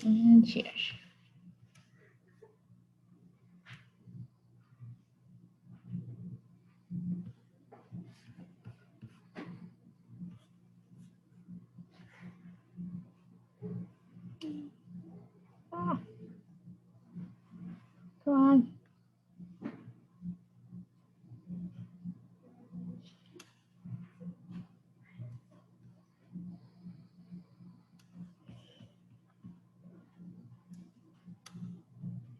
And share. Ah, come on.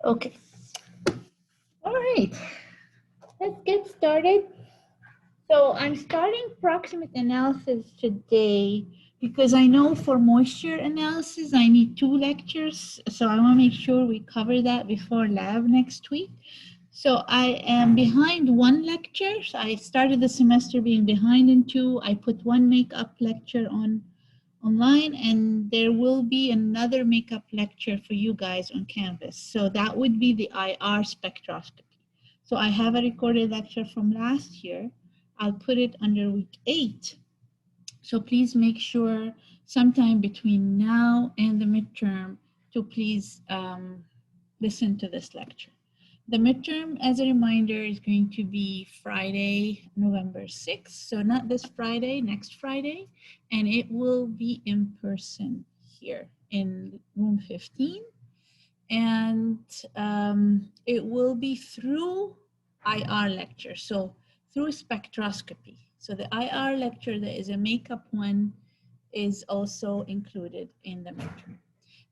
Okay. All right. Let's get started. So I'm starting proximate analysis today because I know for moisture analysis, I need 2 lectures. So I want to make sure we cover that before lab next week. So I am behind 1 lecture. So I started the semester being behind in 2. I put 1 makeup lecture online, and there will be another makeup lecture for you guys on Canvas. So that would be the IR spectroscopy. So I have a recorded lecture from last year. I'll put it under week 8. So please make sure sometime between now and the midterm to please listen to this lecture. The midterm, as a reminder, is going to be Friday, November 6th. So not this Friday, next Friday. And it will be in person here in room 15. And it will be through IR lecture. So through spectroscopy. So the IR lecture, that is a makeup one, is also included in the midterm.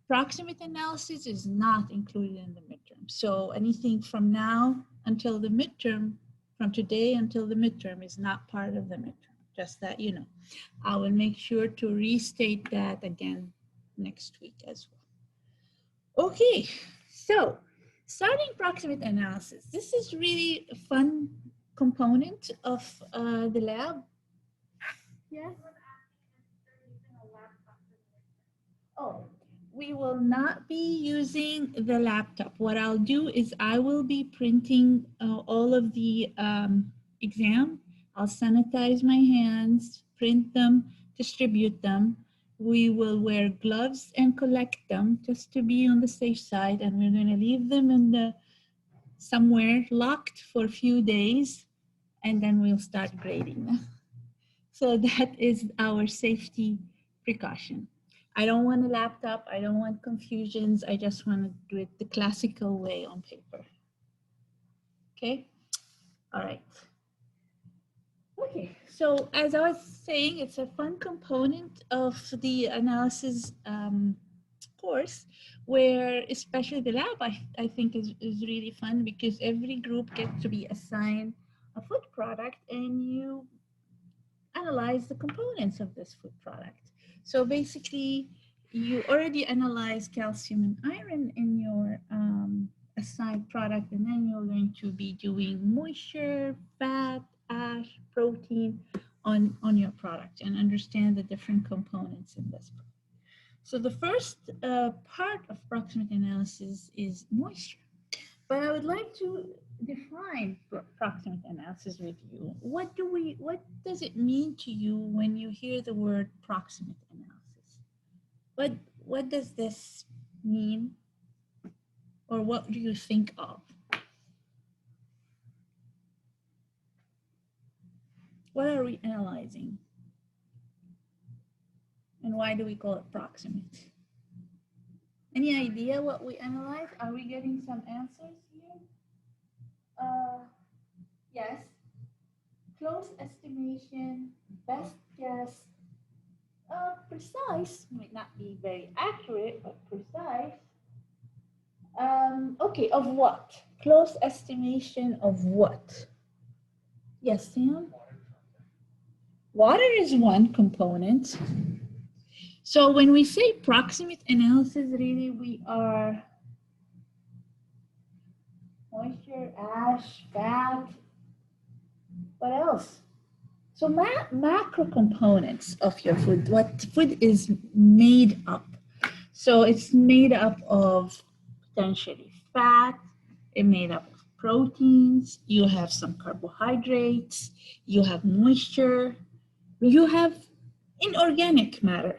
Proximate analysis is not included in the midterm. So anything from now until the midterm, from today until the midterm, is not part of the midterm, just that you know. I will make sure to restate that again next week as well. Okay, so starting proximate analysis. This is really a fun component of the lab. Yes? Oh, we will not be using the laptop. What I'll do is I will be printing all of the exam. I'll sanitize my hands, print them, distribute them. We will wear gloves and collect them just to be on the safe side. And we're going to leave them in the somewhere locked for a few days, and then we'll start grading them. So that is our safety precaution. I don't want a laptop. I don't want confusions. I just want to do it the classical way on paper. Okay? All right. Okay, so as I was saying, it's a fun component of the analysis course, where especially the lab, I think is really fun because every group gets to be assigned a food product and you analyze the components of this food product. So basically, you already analyze calcium and iron in your assigned product, and then you're going to be doing moisture, fat, ash, protein on your product and understand the different components in this. So the first part of proximate analysis is moisture. But I would like to define proximate analysis with you. What does it mean to you when you hear the word proximate analysis? What does this mean? Or what do you think of? What are we analyzing? And why do we call it proximate? Any idea what we analyze? Are we getting some answers here? Yes. Close estimation, best guess, precise, might not be very accurate, but precise. Okay, of what? Close estimation of what? Yes, Sam? Water is one component. So when we say proximate analysis, really we are moisture, ash, fat. What else? So macro components of your food, what food is made up. So it's made up of potentially fat, it's made up of proteins, you have some carbohydrates, you have moisture, you have inorganic matter,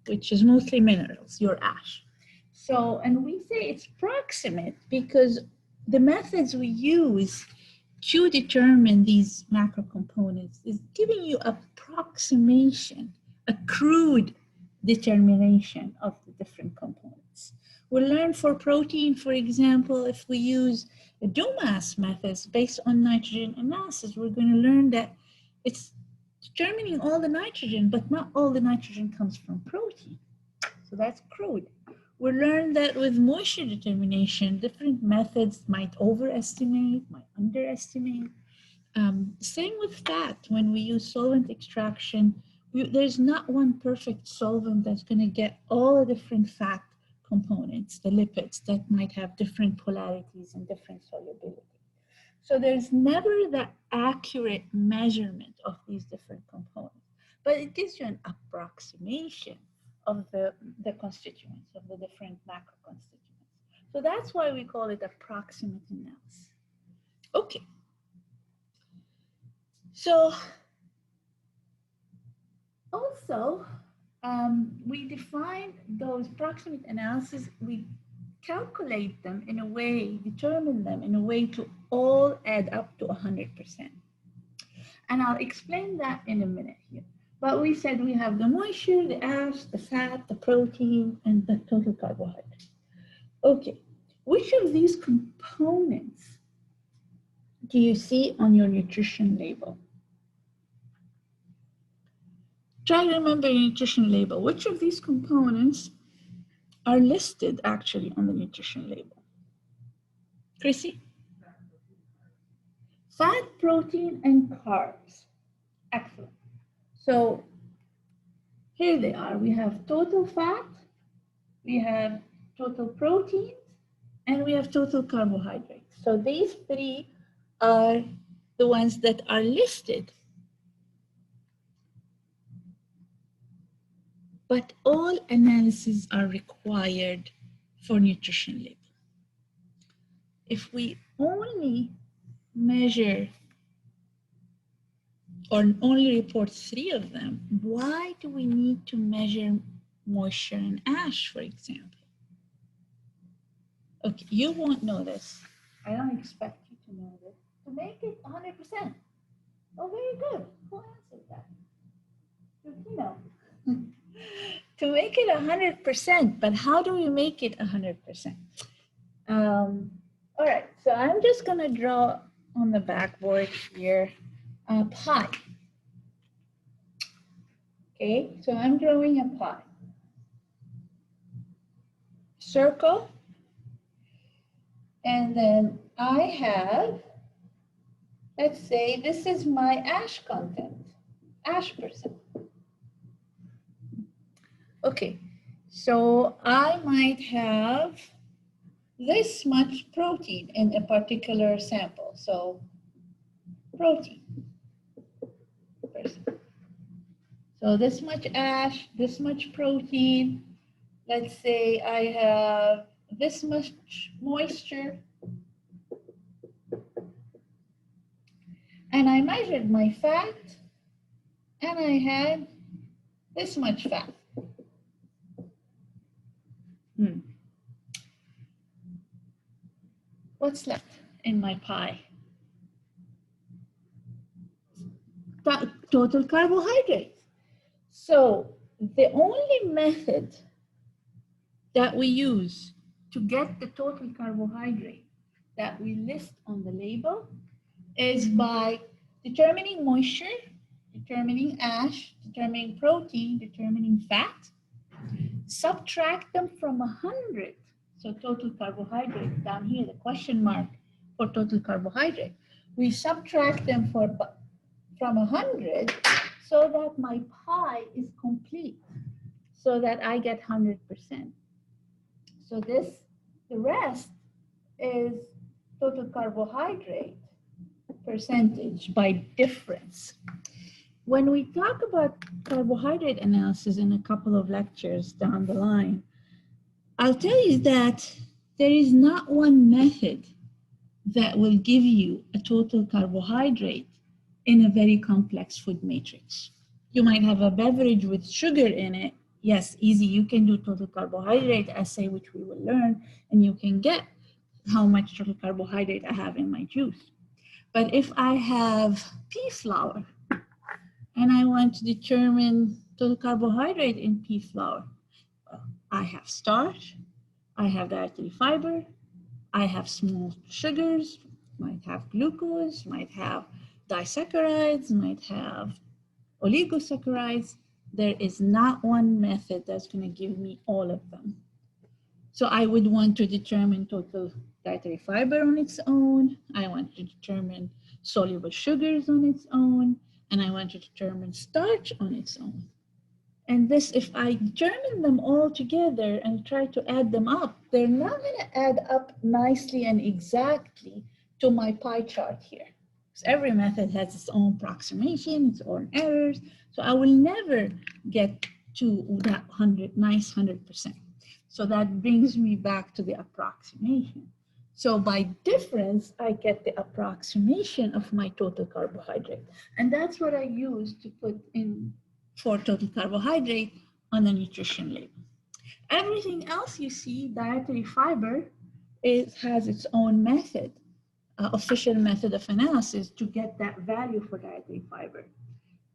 which is mostly minerals, your ash. So, and we say it's proximate because the methods we use to determine these macro components is giving you approximation, a crude determination of the different components. We'll learn for protein, for example, if we use DOMAS methods based on nitrogen analysis, we're going to learn that it's determining all the nitrogen, but not all the nitrogen comes from protein. So that's crude. We learned that with moisture determination, different methods might overestimate, might underestimate. Same with fat. When we use solvent extraction, there's not one perfect solvent that's going to get all the different fat components, the lipids that might have different polarities and different solubility. So there's never that accurate measurement of these different components, but it gives you an approximation of the constituents, of the different macro constituents. So that's why we call it approximate analysis. Okay. So also, we define those proximate analysis, we calculate them in a way, determine them in a way to all add up to 100%. And I'll explain that in a minute here. But we said we have the moisture, the ash, the fat, the protein, and the total carbohydrate. Okay, which of these components do you see on your nutrition label? Try to remember your nutrition label. Which of these components are listed actually on the nutrition label? Chrissy? Fat, protein, and carbs. Excellent. So here they are. We have total fat, we have total proteins, and we have total carbohydrates. So these three are the ones that are listed. But all analyses are required for nutrition label. If we only measure or only report 3 of them, why do we need to measure moisture and ash, for example? Okay, you won't know this. I don't expect you to know this. To make it 100%. Oh, very good. Who answered that? Filipino. To make it 100%, but how do we make it 100%? All right, so I'm just gonna draw on the backboard here a pie. Okay, so I'm drawing a pie. Circle, and then I have, let's say this is my ash content, ash percent. Okay, so I might have this much protein in a particular sample. So protein percent. So this much ash, this much protein. Let's say I have this much moisture. And I measured my fat, and I had this much fat. What's left in my pie? Total carbohydrates. So the only method that we use to get the total carbohydrate that we list on the label is by determining moisture, determining ash, determining protein, determining fat, subtract them from 100. So total carbohydrate down here, the question mark for total carbohydrate. We subtract them from 100 so that my pie is complete, so that I get 100%. So the rest is total carbohydrate percentage by difference. When we talk about carbohydrate analysis in a couple of lectures down the line, I'll tell you that there is not one method that will give you a total carbohydrate in a very complex food matrix. You might have a beverage with sugar in it, Yes, easy. You can do total carbohydrate assay, which we will learn, and you can get how much total carbohydrate I have in my juice. But if I have pea flour and I want to determine total carbohydrate in pea flour, I have starch, I have dietary fiber, I have small sugars, might have glucose, might have disaccharides, might have oligosaccharides. There is not one method that's going to give me all of them. So I would want to determine total dietary fiber on its own. I want to determine soluble sugars on its own. And I want to determine starch on its own. And this, if I determine them all together and try to add them up, they're not going to add up nicely and exactly to my pie chart here. Because every method has its own approximation, its own errors. So I will never get to that nice 100%. So that brings me back to the approximation. So by difference, I get the approximation of my total carbohydrate. And that's what I use to put in for total carbohydrate on the nutrition label. Everything else you see, dietary fiber, has its own method, official method of analysis to get that value for dietary fiber.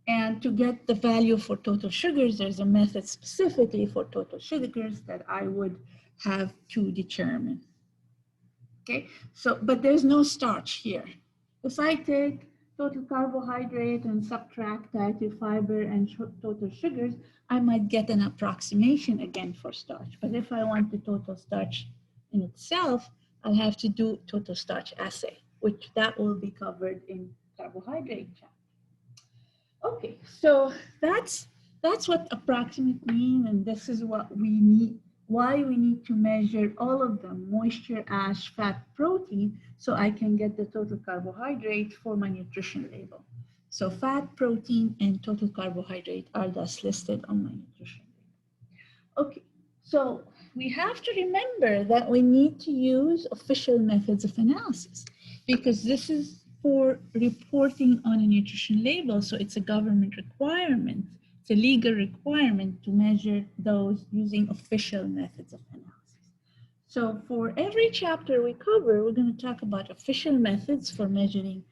And to get the value for total sugars, there's a method specifically for total sugars that I would have to determine. Okay, so, but there's no starch here. If I take total carbohydrate and subtract dietary fiber and total sugars, I might get an approximation again for starch. But if I want the total starch in itself, I'll have to do total starch assay, which that will be covered in carbohydrate chapter. Okay, so that's what approximate mean, and this is what we need, why we need to measure all of them, moisture, ash, fat, protein, so I can get the total carbohydrate for my nutrition label. So fat, protein, and total carbohydrate are thus listed on my nutrition label. Okay, so we have to remember that we need to use official methods of analysis because this is for reporting on a nutrition label. So it's a government requirement. It's a legal requirement to measure those using official methods of analysis. So for every chapter we cover, we're going to talk about official methods for measuring,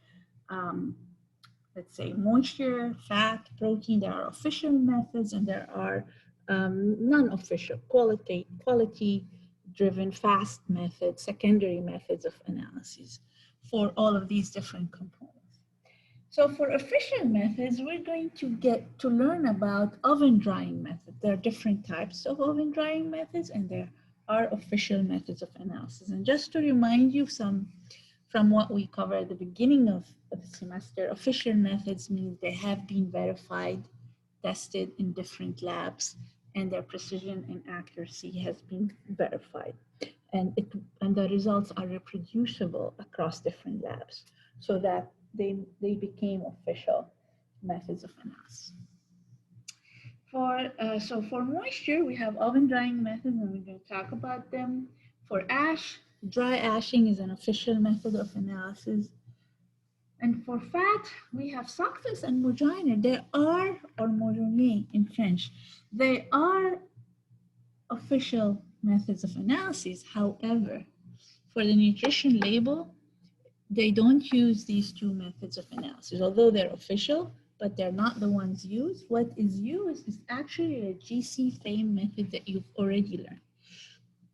let's say, moisture, fat, protein. There are official methods and there are non-official, quality-driven, fast methods, secondary methods of analysis for all of these different components. So for official methods, we're going to get to learn about oven drying methods. There are different types of oven drying methods and there are official methods of analysis. And just to remind you from what we covered at the beginning of the semester, official methods mean they have been verified, tested in different labs, and their precision and accuracy has been verified. And the results are reproducible across different labs so that they became official methods of analysis. So for moisture, we have oven drying methods, and we're going to talk about them. For ash, dry ashing is an official method of analysis. And for fat, we have Soctus and Moginer. They are, or Moginer in French, they are official methods of analysis. However, for the nutrition label, they don't use these two methods of analysis, although they're official, but they're not the ones used. What is used is actually a GC FAME method that you've already learned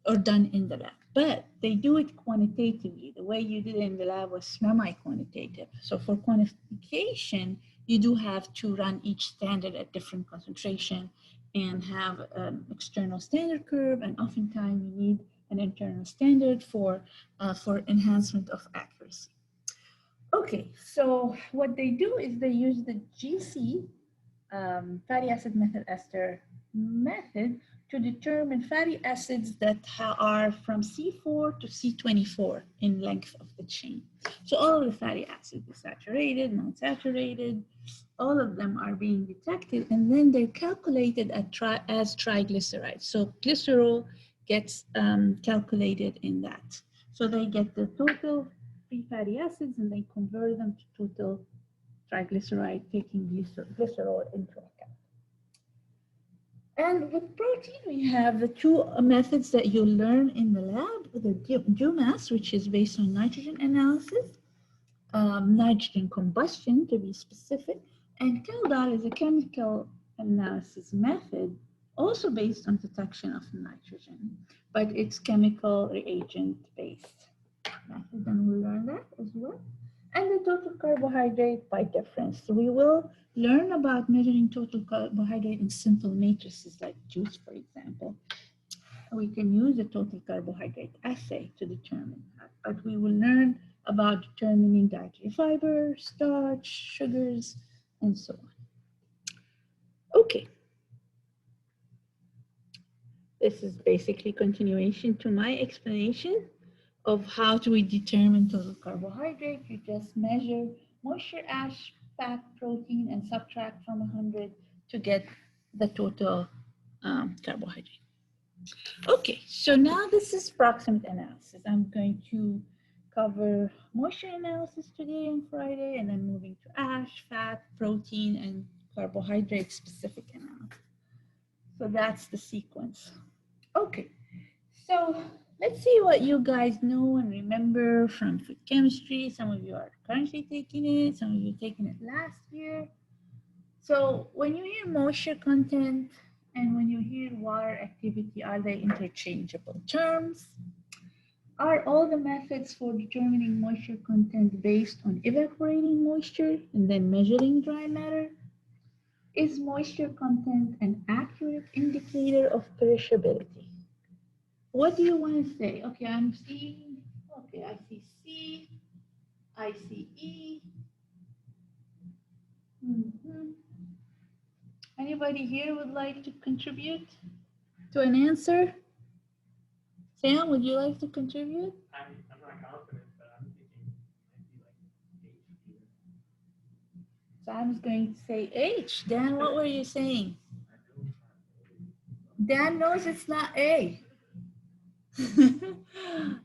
or done in the lab, but they do it quantitatively. The way you did it in the lab was semi-quantitative. So for quantification, you do have to run each standard at different concentration and have an external standard curve, and oftentimes you need an internal standard for enhancement of accuracy. Okay, so what they do is they use the GC, fatty acid methyl ester method, to determine fatty acids that are from C4 to C24 in length of the chain. So all of the fatty acids, the saturated, non-saturated, all of them are being detected, and then they're calculated as triglycerides. So glycerol gets calculated in that. So they get the total free fatty acids and they convert them to total triglyceride, taking glycerol into account. And with protein, we have the two methods that you learn in the lab, the GEOMAS, which is based on nitrogen analysis, nitrogen combustion to be specific, and CalDOT is a chemical analysis method also based on detection of nitrogen, but it's chemical reagent based method, and we'll learn that as well. And the total carbohydrate by difference. So we will learn about measuring total carbohydrate in simple matrices like juice, for example. We can use a total carbohydrate assay to determine that, but we will learn about determining dietary fiber, starch, sugars, and so on. Okay. This is basically continuation to my explanation of how do we determine total carbohydrate. You just measure moisture, ash, fat, protein, and subtract from 100 to get the total carbohydrate. Okay, so now this is proximate analysis. I'm going to cover moisture analysis today and Friday, and then moving to ash, fat, protein, and carbohydrate specific analysis. So that's the sequence. Okay, so let's see what you guys know and remember from food chemistry. Some of you are currently taking it, some of you taking it last year. So when you hear moisture content and when you hear water activity, are they interchangeable terms? Are all the methods for determining moisture content based on evaporating moisture and then measuring dry matter? Is moisture content an accurate indicator of perishability? What do you want to say? Okay, I'm seeing, okay, I see C, I see E. Anybody here would like to contribute to an answer? Sam, would you like to contribute? I'm not confident, but I'm thinking it might be like H. Sam's going to say H. Dan, what were you saying? Dan knows it's not A.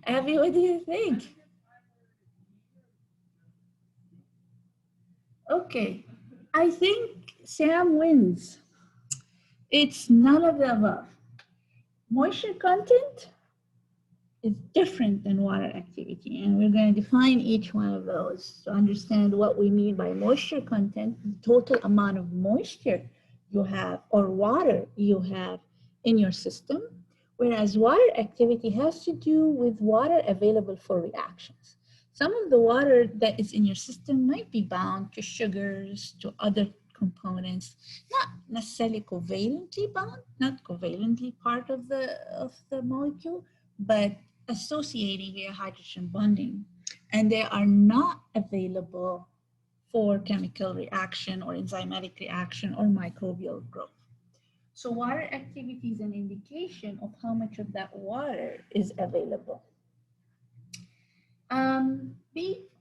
Abby, what do you think? Okay, I think Sam wins. It's none of the above. Moisture content is different than water activity, and we're going to define each one of those to understand what we mean by moisture content, the total amount of moisture you have or water you have in your system, whereas water activity has to do with water available for reactions. Some of the water that is in your system might be bound to sugars, to other components, not necessarily covalently bound, not covalently part of the molecule, but associating via hydrogen bonding, and they are not available for chemical reaction or enzymatic reaction or microbial growth. So water activity is an indication of how much of that water is available.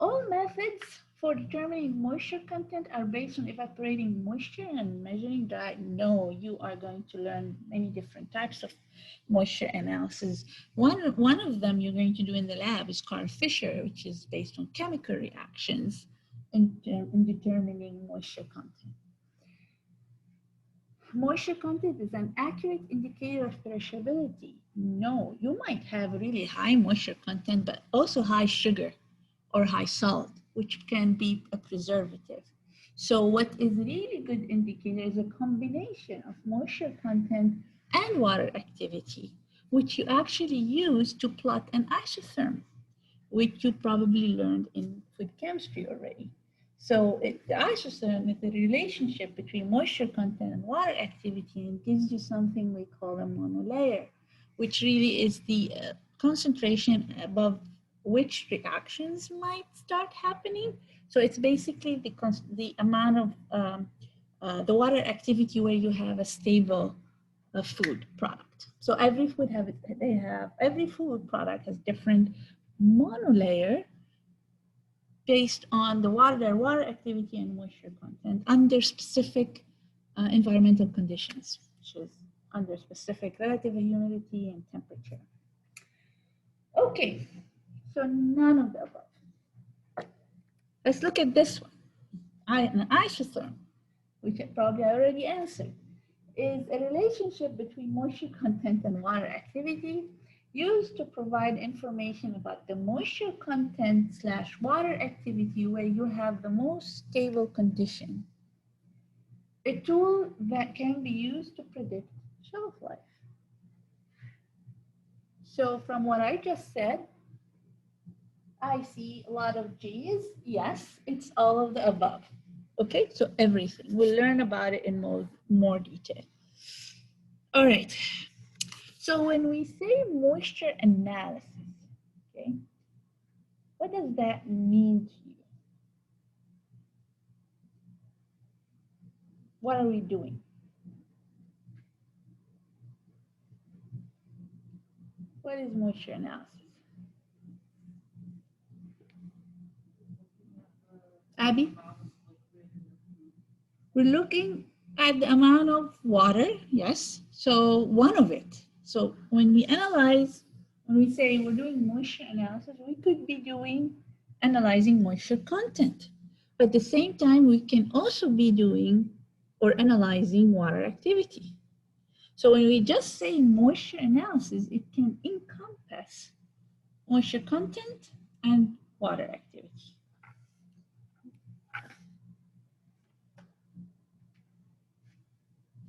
All methods for determining moisture content are based on evaporating moisture and measuring dry. No, you are going to learn many different types of moisture analysis. One of them you're going to do in the lab is Carr-Fisher, which is based on chemical reactions in determining moisture content. Moisture content is an accurate indicator of perishability. No, you might have really high moisture content, but also high sugar or high salt, which can be a preservative. So what is really good indicator is a combination of moisture content and water activity, which you actually use to plot an isotherm, which you probably learned in food chemistry already. So the isotherm is the relationship between moisture content and water activity, and gives you something we call a monolayer, which really is the concentration above which reactions might start happening. So it's basically the amount of the water activity where you have a stable food product. So every food every food product has different monolayer based on their water activity and moisture content under specific environmental conditions, which is under specific relative humidity and temperature. Okay, so none of the above. Let's look at this one. An isotherm, which probably I already answered. is a relationship between moisture content and water activity used to provide information about the moisture content / water activity where you have the most stable condition. A tool that can be used to predict shelf life. So from what I just said, I see a lot of G's. Yes, it's all of the above. Okay, so everything. We'll learn about it in more detail. All right. So when we say moisture analysis, okay, what does that mean to you? What are we doing? What is moisture analysis? Abby? We're looking at the amount of water, yes, so one of it. So when we analyze, when we say we're doing moisture analysis, we could be analyzing moisture content. But at the same time, we can also be doing or analyzing water activity. So when we just say moisture analysis, it can encompass moisture content and water activity.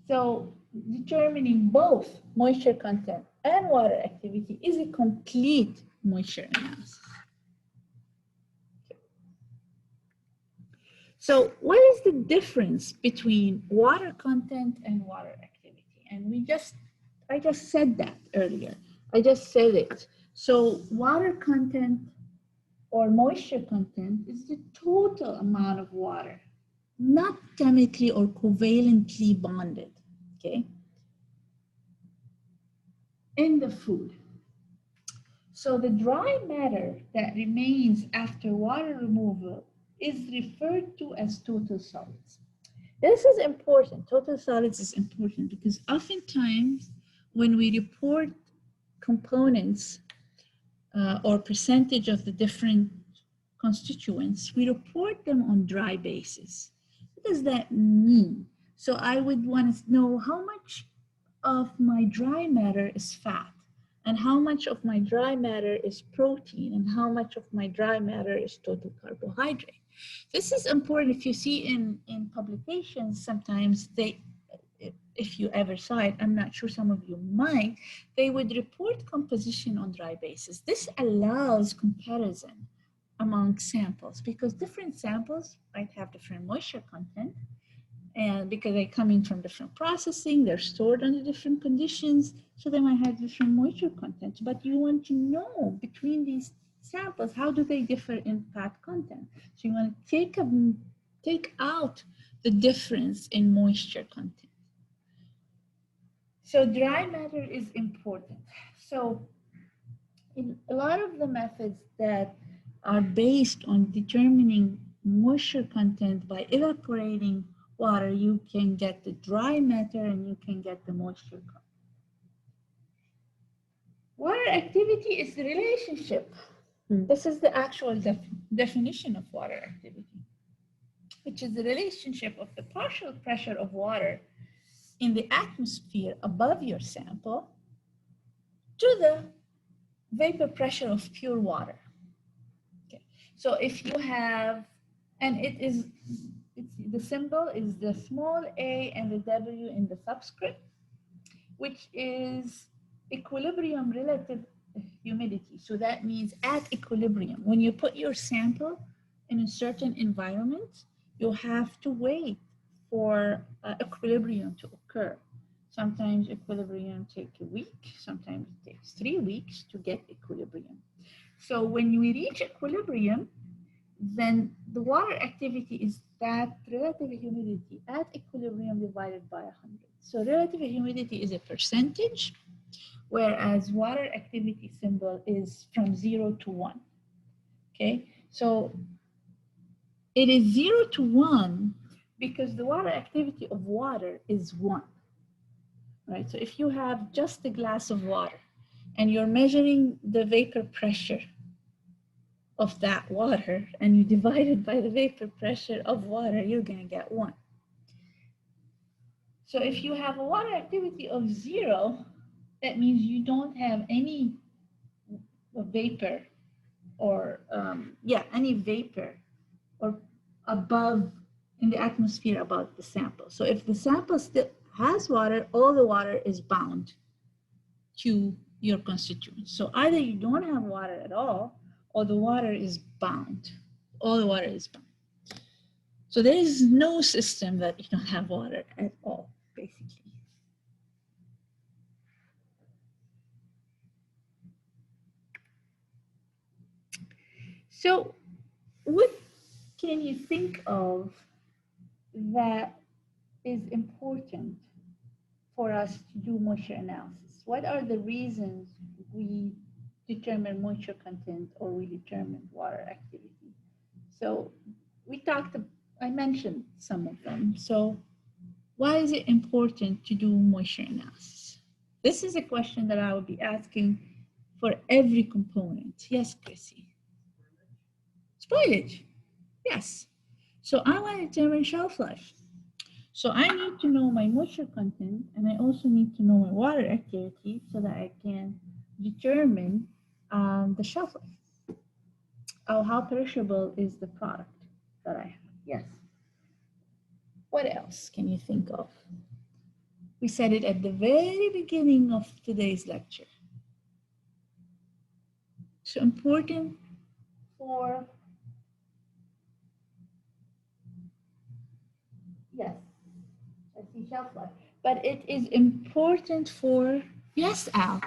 So determining both moisture content and water activity is a complete moisture analysis. So what is the difference between water content and water activity? And I just said that earlier. I just said it. So water content or moisture content is the total amount of water, not chemically or covalently bonded, okay, in the food. So the dry matter that remains after water removal is referred to as total solids. This is important. Total solids is important because oftentimes when we report components or percentage of the different constituents, we report them on dry basis. What does that mean? So I would want to know how much of my dry matter is fat, and how much of my dry matter is protein, and how much of my dry matter is total carbohydrate. This is important. If you see in publications, sometimes they, if you ever saw it, I'm not sure some of you might, they would report composition on dry basis. This allows comparison among samples because different samples might have different moisture content, and because they're coming from different processing, they're stored under different conditions, so they might have different moisture content. But you want to know between these samples, how do they differ in fat content? So you want to take out the difference in moisture content. So dry matter is important. So in a lot of the methods that are based on determining moisture content by evaporating water, you can get the dry matter and you can get the moisture content. Water activity is the relationship. This is the actual definition of water activity, which is the relationship of the partial pressure of water in the atmosphere above your sample to the vapor pressure of pure water. Okay. So if you have, and the symbol is the small a and the W in the subscript, which is equilibrium relative humidity. So that means at equilibrium. When you put your sample in a certain environment, you have to wait for equilibrium to occur. Sometimes equilibrium takes a week, sometimes it takes 3 weeks to get equilibrium. So when we reach equilibrium, then the water activity is that relative humidity at equilibrium divided by 100. So relative humidity is a percentage, whereas water activity symbol is from 0 to 1. Okay, so it is 0 to 1 because the water activity of water is 1. Right, so if you have just a glass of water and you're measuring the vapor pressure of that water and you divide it by the vapor pressure of water, you're going to get 1. So if you have a water activity of 0, that means you don't have any vapor or any vapor or above in the atmosphere about the sample. So if the sample still has water, all the water is bound to your constituents. So either you don't have water at all, or the water is bound. All the water is bound. So there is no system that you don't have water at all, basically. So what can you think of that is important for us to do moisture analysis? What are the reasons we determine moisture content or we determine water activity? So I mentioned some of them. So why is it important to do moisture analysis? This is a question that I will be asking for every component. Yes, Chrissy. Spoilage. Yes. So I want to determine shelf life. So I need to know my moisture content, and I also need to know my water activity so that I can determine the shelf life. Oh, how perishable is the product that I have? Yes. What else can you think of? We said it at the very beginning of today's lecture. So important for, yes, I see shelf life, but it is important for, yes, Al,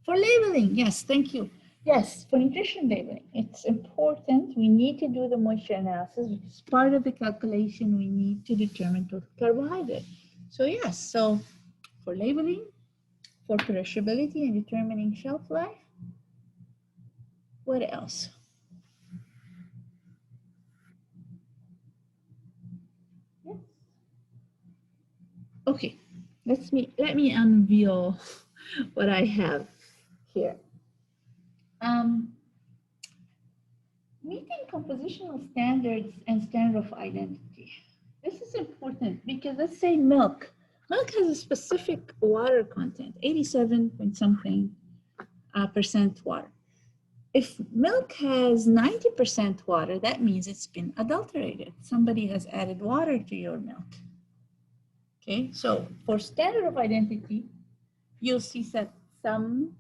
for labeling. Yes, thank you. Yes, for nutrition labeling, it's important. We need to do the moisture analysis, which is part of the calculation we need to determine total carbohydrate. So yes, so for labeling, for perishability and determining shelf life. What else? Yes. Okay, let me unveil what I have here. Meeting compositional standards and standard of identity. This is important because let's say milk. Milk has a specific water content, 87 point something percent water. If milk has 90% water, that means it's been adulterated. Somebody has added water to your milk. Okay, so for standard of identity, you'll see that some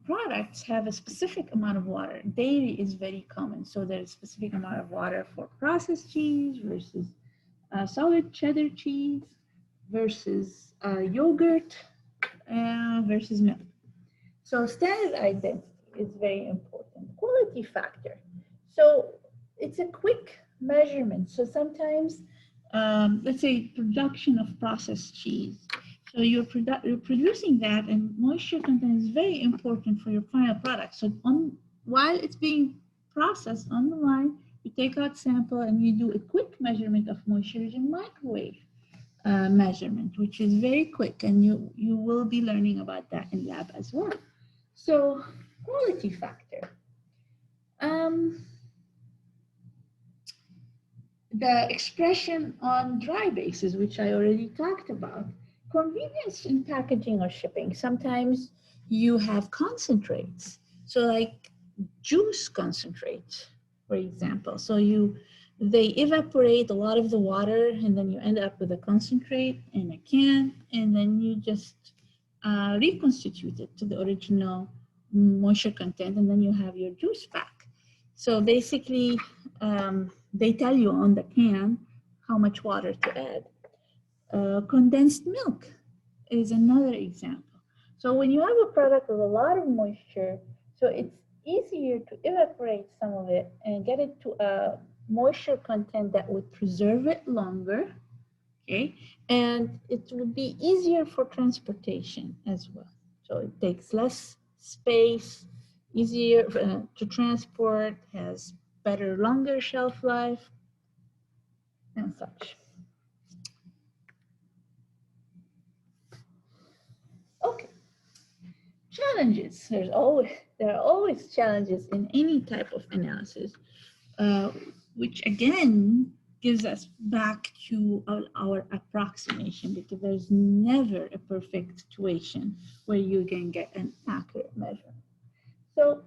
products have a specific amount of water. Dairy is very common, so there's a specific amount of water for processed cheese versus solid cheddar cheese versus yogurt versus milk. So standard identity is very important. Quality factor. So it's a quick measurement. So sometimes, let's say production of processed cheese. So you're producing that, and moisture content is very important for your final product. So while it's being processed on the line, you take out sample and you do a quick measurement of moisture using microwave measurement, which is very quick, and you will be learning about that in lab as well. So quality factor. The expression on dry bases, which I already talked about. Convenience in packaging or shipping. Sometimes you have concentrates. So like juice concentrate, for example. So they evaporate a lot of the water, and then you end up with a concentrate in a can, and then you just reconstitute it to the original moisture content, and then you have your juice pack. So basically, they tell you on the can how much water to add. Condensed milk is another example. So when you have a product with a lot of moisture, so it's easier to evaporate some of it and get it to a moisture content that would preserve it longer, okay? And it would be easier for transportation as well. So it takes less space, easier to transport, has better, longer shelf life, and such. Okay, challenges. There are always challenges in any type of analysis, which again gives us back to our approximation, because there's never a perfect situation where you can get an accurate measure. So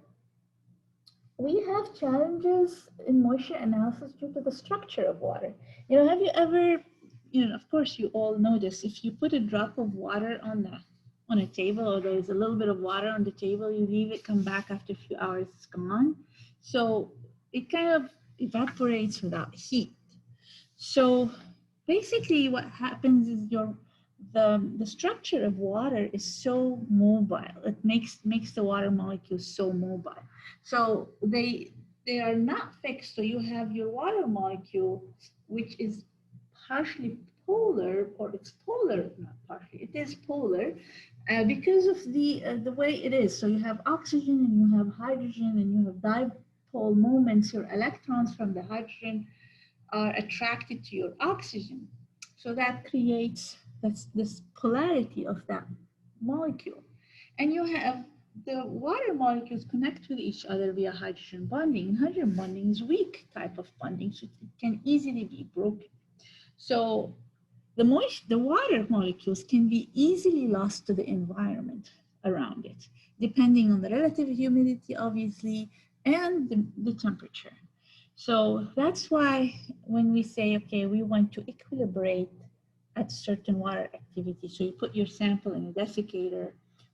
we have challenges in moisture analysis due to the structure of water. Have you ever, of course you all know this, if you put a drop of water on a table, or there's a little bit of water on the table, you leave it, come back after a few hours, it's gone. So it kind of evaporates without heat. So basically what happens is the structure of water is so mobile. It makes the water molecules so mobile. So they are not fixed. So you have your water molecule, which is partially polar, or it's polar, not partially, it is polar, because of the way it is. So you have oxygen and you have hydrogen and you have dipole moments. Your electrons from the hydrogen are attracted to your oxygen. So that creates this polarity of that molecule. And you have the water molecules connect with each other via hydrogen bonding. And hydrogen bonding is weak type of bonding, so it can easily be broken. So the water molecules can be easily lost to the environment around it, depending on the relative humidity, obviously, and the temperature. So that's why when we say, okay, we want to equilibrate at certain water activity, so you put your sample in a desiccator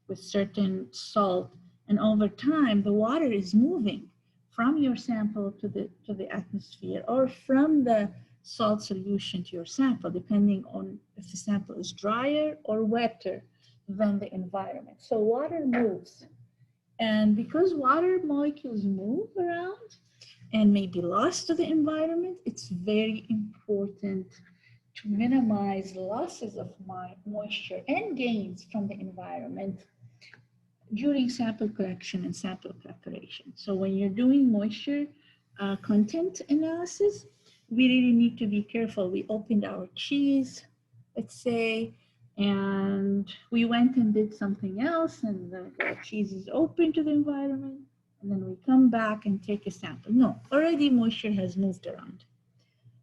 with certain salt, and over time, the water is moving from your sample to the atmosphere, or from the salt solution to your sample, depending on if the sample is drier or wetter than the environment. So water moves. And because water molecules move around and may be lost to the environment, it's very important to minimize losses of moisture and gains from the environment during sample collection and sample preparation. So when you're doing moisture content analysis, we really need to be careful. We opened our cheese, let's say, and we went and did something else, and the cheese is open to the environment, and then we come back and take a sample. No, already moisture has moved around.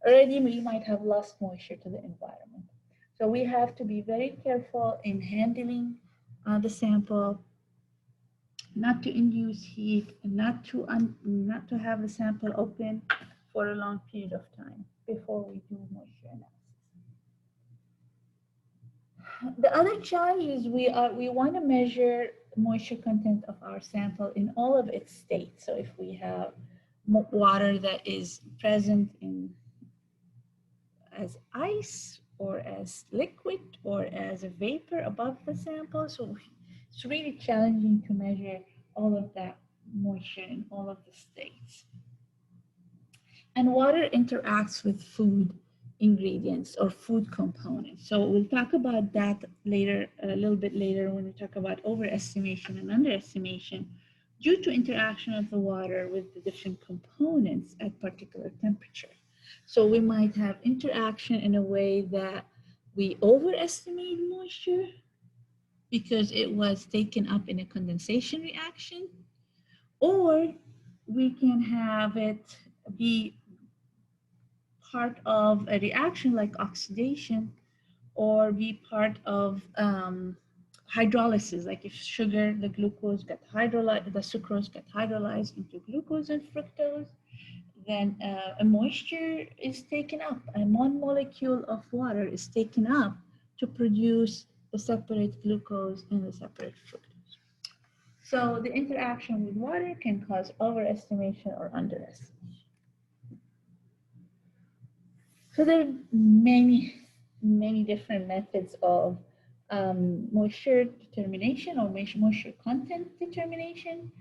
Already we might have lost moisture to the environment. So we have to be very careful in handling the sample, not to induce heat, and not to have the sample open for a long period of time before we do moisture analysis. The other challenge is we want to measure moisture content of our sample in all of its states. So if we have water that is present as ice, or as liquid, or as a vapor above the sample, so it's really challenging to measure all of that moisture in all of the states. And water interacts with food ingredients or food components. So we'll talk about that later, a little bit later, when we talk about overestimation and underestimation due to interaction of the water with the different components at particular temperature. So we might have interaction in a way that we overestimate moisture because it was taken up in a condensation reaction, or we can have it be part of a reaction like oxidation, or be part of hydrolysis, like if sugar, the glucose got hydrolyzed, the sucrose got hydrolyzed into glucose and fructose, then a moisture is taken up, and one molecule of water is taken up to produce the separate glucose and the separate fructose. So the interaction with water can cause overestimation or underestimation. So there are many different methods of moisture determination or moisture content determination.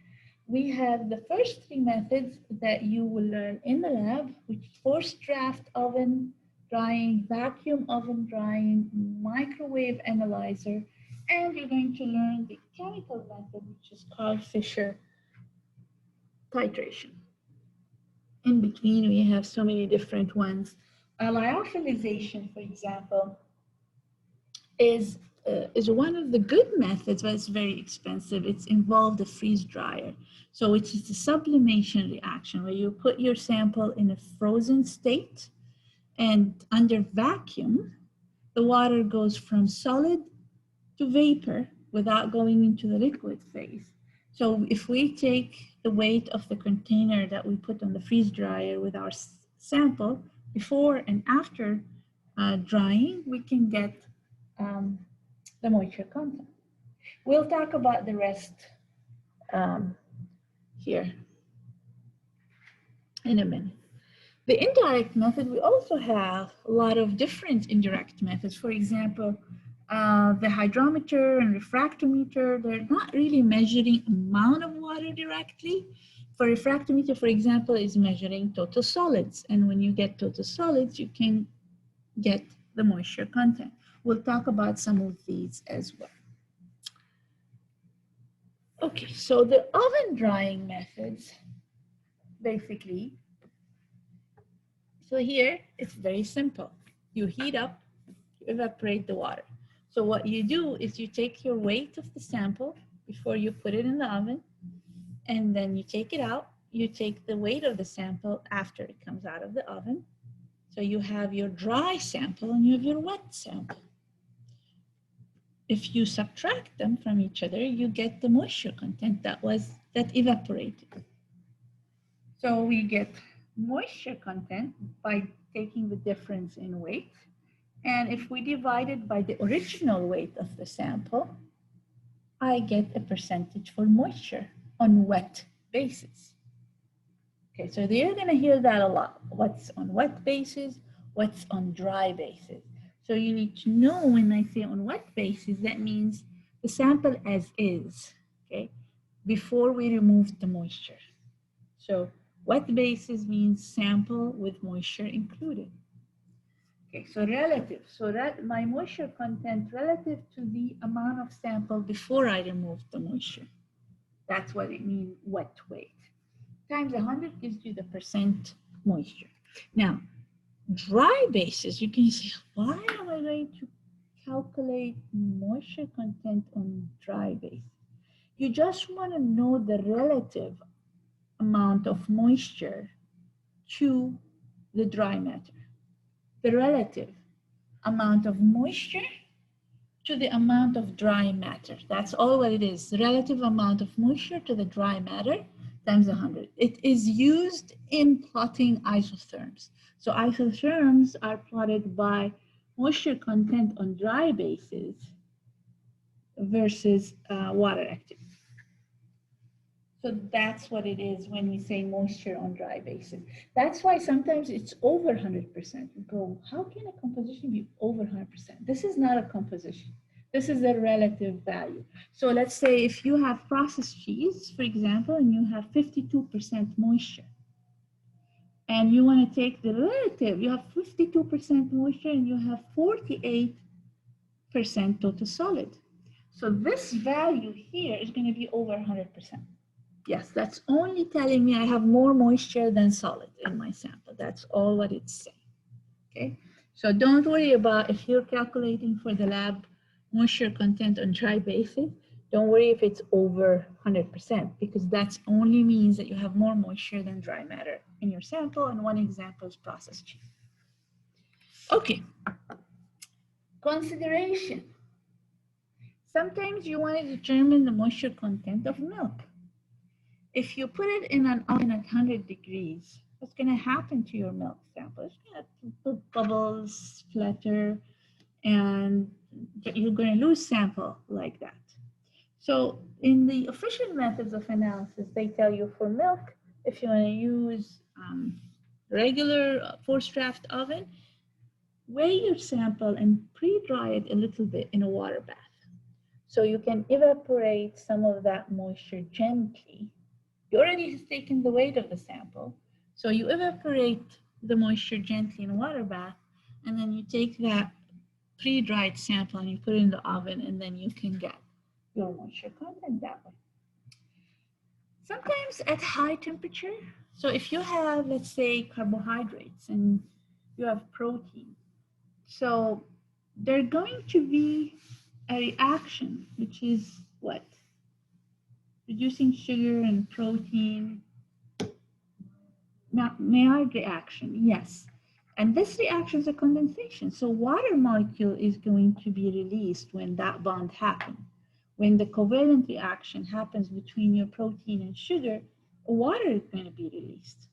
We have the first three methods that you will learn in the lab, which is forced draft oven drying, vacuum oven drying, microwave analyzer, and you're going to learn the chemical method, which is called Fischer titration. In between, we have so many different ones. Lyophilization, for example, is one of the good methods, but it's very expensive. It's involved a freeze dryer. So it's just a sublimation reaction where you put your sample in a frozen state, And under vacuum, the water goes from solid to vapor without going into the liquid phase. So if we take the weight of the container that we put on the freeze dryer with our sample before and after drying, we can get the moisture content. We'll talk about the rest here in a minute. The indirect method, we also have a lot of different indirect methods. For example, the hydrometer and refractometer, they're not really measuring amount of water directly. For refractometer, for example, is measuring total solids. And when you get total solids, you can get the moisture content. We'll talk about some of these as well. Okay, so the oven drying methods, basically, so here it's very simple. You heat up, you evaporate the water. So what you do is you take your weight of the sample before you put it in the oven, and then you take it out. You take the weight of the sample after it comes out of the oven. So you have your dry sample and you have your wet sample. If you subtract them from each other, you get the moisture content that evaporated. So we get moisture content by taking the difference in weight. And if we divide it by the original weight of the sample, I get a percentage for moisture on wet basis. Okay, so you're gonna hear that a lot. What's on wet basis, what's on dry basis. So you need to know when I say on wet basis, that means the sample as is, okay, before we remove the moisture. So wet basis means sample with moisture included. Okay, so relative. So that my moisture content relative to the amount of sample before I remove the moisture. That's what it means, wet weight. Times 100 gives you the percent moisture. Now, dry basis, you can say, why am I going to calculate moisture content on dry basis? You just want to know the relative amount of moisture to the dry matter. The relative amount of moisture to the amount of dry matter. That's all what it is. The relative amount of moisture to the dry matter times 100. It is used in plotting isotherms. So isotherms are plotted by moisture content on dry basis versus water activity. So that's what it is when we say moisture on dry basis. That's why sometimes it's over 100%. You go, how can a composition be over 100%? This is not a composition. This is a relative value. So let's say if you have processed cheese, for example, and you have 52% moisture, and you want to take the relative, you have 52% moisture and you have 48% total solid. So this value here is going to be over 100%. Yes, that's only telling me I have more moisture than solid in my sample. That's all what it's saying. Okay, so don't worry about if you're calculating for the lab moisture content on dry basis. Don't worry if it's over 100%, because that only means that you have more moisture than dry matter in your sample, and one example is processed cheese. Okay, consideration. Sometimes you want to determine the moisture content of milk. If you put it in an oven at 100 degrees, what's going to happen to your milk sample? It's going to put bubbles, flutter, and you're going to lose sample like that. So in the official methods of analysis, they tell you for milk, if you want to use regular forced draft oven, weigh your sample and pre-dry it a little bit in a water bath. So you can evaporate some of that moisture gently. You already have taken the weight of the sample. So you evaporate the moisture gently in a water bath, and then you take that pre-dried sample and you put it in the oven, and then you can get your moisture content that way. Sometimes at high temperature, so if you have, let's say, carbohydrates and you have protein, so there's going to be a reaction, which is what? Reducing sugar and protein. Maillard reaction, yes. And this reaction is a condensation. So water molecule is going to be released when that bond happens. When the covalent reaction happens between your protein and sugar, water is going to be released.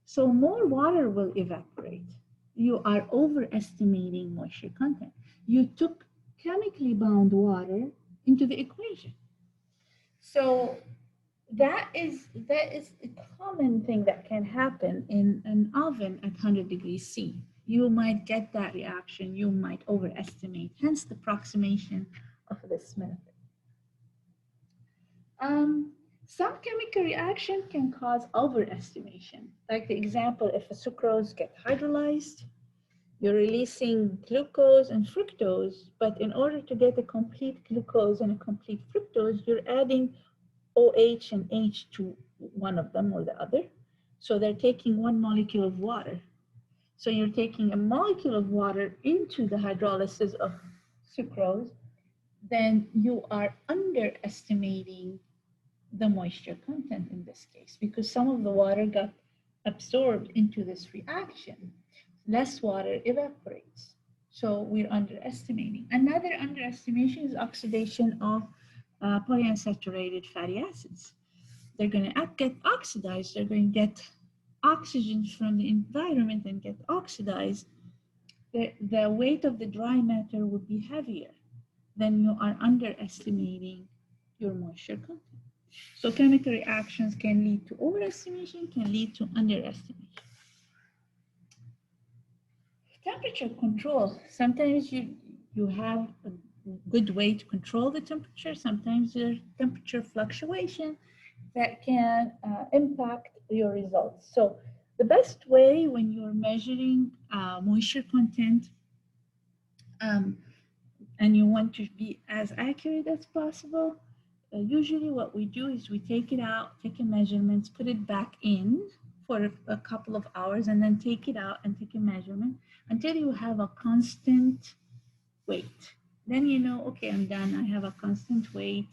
So more water will evaporate. You are overestimating moisture content. You took chemically bound water into the equation. So that is a common thing that can happen in an oven at 100 degrees C. You might get that reaction, you might overestimate, hence the approximation of this method. Um, some chemical reaction can cause overestimation. Like the example, if a sucrose get hydrolyzed, you're releasing glucose and fructose, but in order to get a complete glucose and a complete fructose, you're adding OH and H to one of them or the other. So they're taking one molecule of water. So you're taking a molecule of water into the hydrolysis of sucrose, then you are underestimating the moisture content in this case because some of the water got absorbed into this reaction. Less water evaporates. So we're underestimating. Another underestimation is oxidation of polyunsaturated fatty acids. They're going to get oxidized. They're going to get oxygen from the environment and get oxidized. The weight of the dry matter would be heavier. Then you are underestimating your moisture content. So chemical reactions can lead to overestimation, can lead to underestimation. Temperature control. Sometimes you have a good way to control the temperature. Sometimes there's temperature fluctuation that can impact your results. So the best way when you're measuring moisture content and you want to be as accurate as possible, usually what we do is we take it out, take a measurement, put it back in for a couple of hours, and then take it out and take a measurement until you have a constant weight. Then you know, okay, I'm done. I have a constant weight.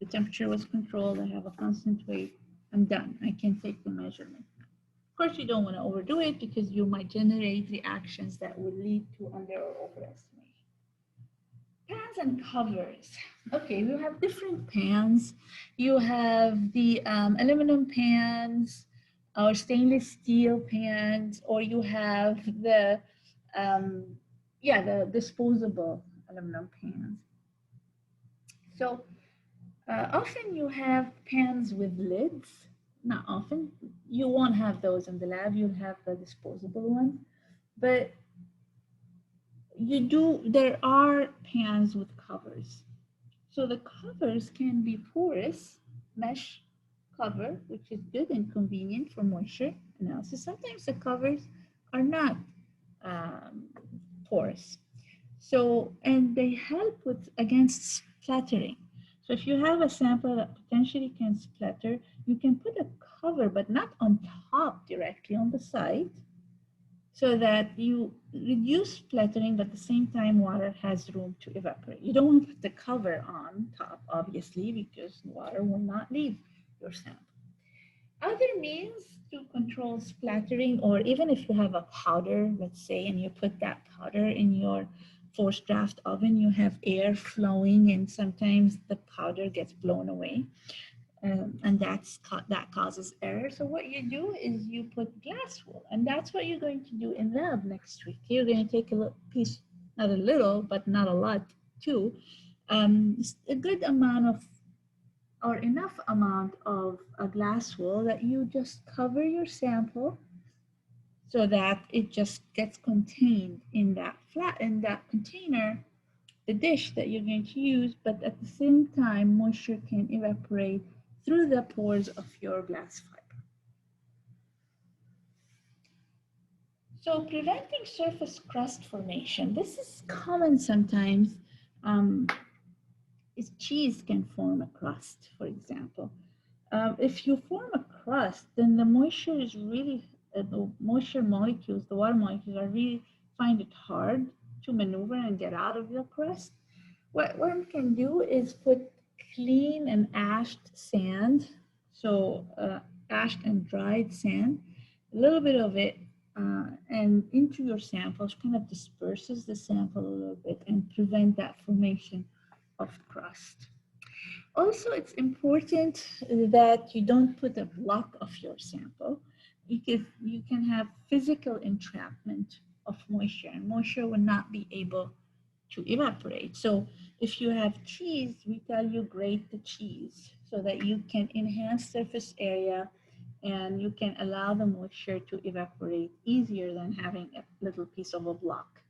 The temperature was controlled. I have a constant weight. I'm done. I can take the measurement. Of course, you don't want to overdo it because you might generate reactions that will lead to under or overestimation. Pans and covers. Okay, we have different pans. You have the aluminum pans or stainless steel pans, or you have the the disposable aluminum pans. So often you have pans with lids. Not often. You won't have those in the lab. You'll have the disposable ones. But there are pans with covers. So the covers can be porous mesh cover, which is good and convenient for moisture analysis. Sometimes the covers are not porous. So, and they help against splattering. So if you have a sample that potentially can splatter, you can put a cover, but not on top directly, on the side, so that you reduce splattering, but at the same time, water has room to evaporate. You don't want to put the cover on top, obviously, because water will not leave your sample. Other means to control splattering, or even if you have a powder, let's say, and you put that powder in your forced draft oven, you have air flowing, and sometimes the powder gets blown away. And that causes error. So what you do is you put glass wool, and that's what you're going to do in lab next week. You're going to take a little piece, not a little, but not a lot too, a good amount of, or enough amount of a glass wool that you just cover your sample so that it just gets contained in that container, the dish that you're going to use, but at the same time, moisture can evaporate through the pores of your glass fiber. So preventing surface crust formation. This is common sometimes. Cheese can form a crust, for example. If you form a crust, then the moisture is really, the moisture molecules, the water molecules are really find it hard to maneuver and get out of your crust. What one can do is put clean and ashed sand, so ashed and dried sand, a little bit of it and into your sample, kind of disperses the sample a little bit and prevent that formation of crust. Also, it's important that you don't put a block of your sample because you can have physical entrapment of moisture, and moisture will not be able to evaporate. So if you have cheese, we tell you grate the cheese so that you can enhance surface area and you can allow the moisture to evaporate easier than having a little piece of a block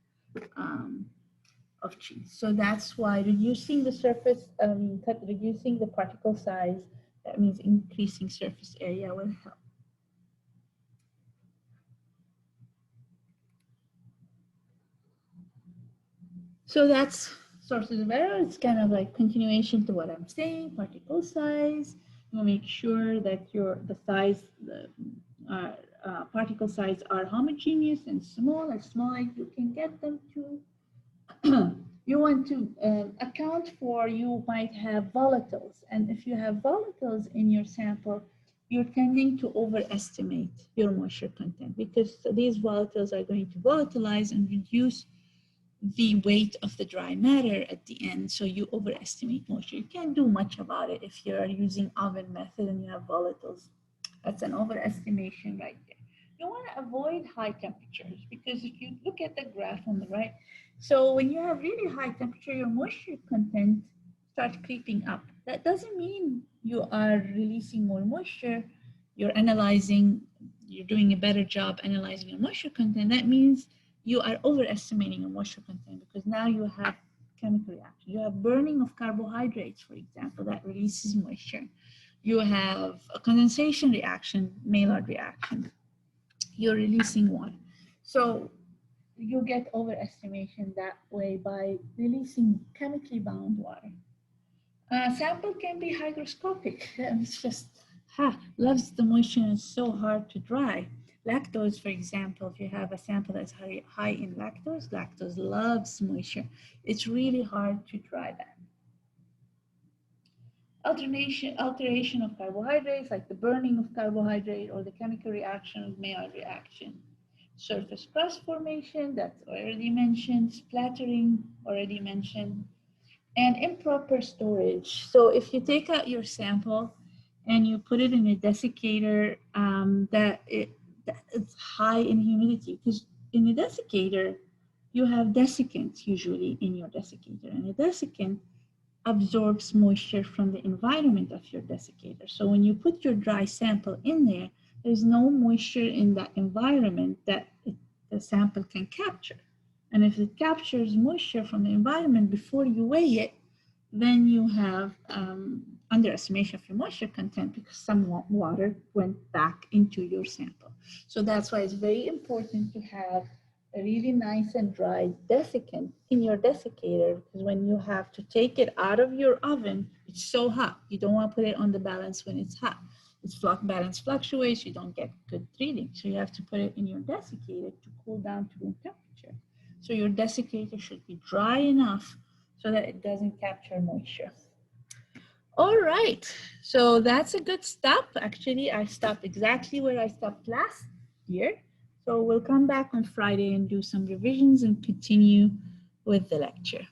of cheese. So that's why reducing the surface, reducing the particle size, that means increasing surface area will help. So that's sources of error. It's kind of like continuation to what I'm saying, particle size. You make sure that the size, particle size are homogeneous and small, as small as you can get them to. You want to account for, you might have volatiles. And if you have volatiles in your sample, you're tending to overestimate your moisture content because these volatiles are going to volatilize and reduce the weight of the dry matter at the end. So you overestimate moisture. You can't do much about it if you're using oven method and you have volatiles. That's an overestimation right there. You want to avoid high temperatures because if you look at the graph on the right, so when you have really high temperature, your moisture content starts creeping up. That doesn't mean you are releasing more moisture. You're analyzing, you're doing a better job analyzing your moisture content. That means you are overestimating your moisture content because now you have chemical reaction. You have burning of carbohydrates, for example, that releases moisture. You have a condensation reaction, Maillard reaction. You're releasing water. So you get overestimation that way by releasing chemically bound water. Sample can be hygroscopic. It's just, loves the moisture and it's so hard to dry. Lactose, for example, if you have a sample that's high in lactose, lactose loves moisture. It's really hard to dry that. Alteration of carbohydrates, like the burning of carbohydrate or the chemical reaction of Maillard reaction. Surface crust formation, that's already mentioned. Splattering, already mentioned. And improper storage. So if you take out your sample and you put it in a desiccator that it's high in humidity, because in a desiccator, you have desiccants usually in your desiccator, and a desiccant absorbs moisture from the environment of your desiccator. So when you put your dry sample in there, there's no moisture in that environment that the sample can capture. And if it captures moisture from the environment before you weigh it, then you have underestimation of your moisture content because some water went back into your sample. So that's why it's very important to have a really nice and dry desiccant in your desiccator, because when you have to take it out of your oven, it's so hot. You don't want to put it on the balance when it's hot. Its balance fluctuates, you don't get good reading. So you have to put it in your desiccator to cool down to room temperature. So your desiccator should be dry enough so that it doesn't capture moisture. All right, so that's a good stop. Actually, I stopped exactly where I stopped last year. So we'll come back on Friday and do some revisions and continue with the lecture.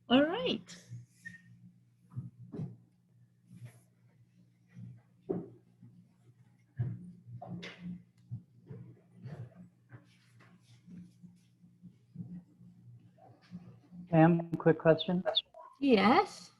All right. Ma'am, quick question. Yes.